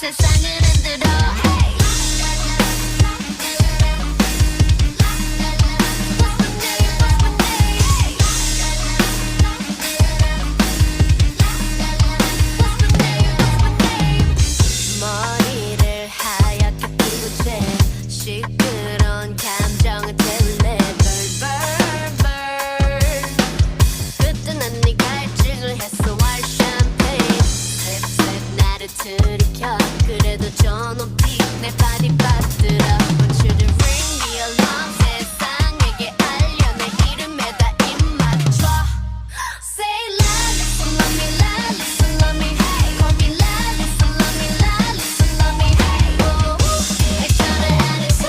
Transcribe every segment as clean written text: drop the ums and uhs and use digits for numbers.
세상을 흔들어 hey. 머리를 하얗게 피우채 시끄러운 감정을 태울래 burn 그때 난 네가 일찍을 했어 white champagne 슬슬 나를 들이켜 그래도 저 높이 내 발이 빠뜨려 Want you to ring me along 세상에게 알려 내 이름에다 입 맞춰 Say LALISA love me LALISA love me hey Call me LALISA love me LALISA love me hey oh 액션을 안에서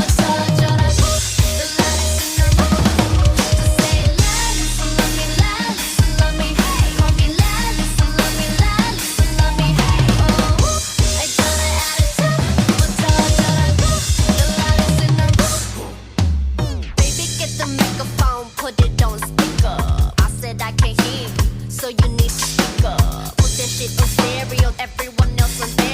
어쩌라고 The LALISA 널 보고 So say LALISA love me LALISA love me hey Call me LALISA love me LALISA love me hey oh 액션을 안에서 어쩌라고 The LALISA 널 보고 Baby get the microphone put it on speaker I said I can't hear you so you need to speak up Put that shit on stereo everyone else on stereo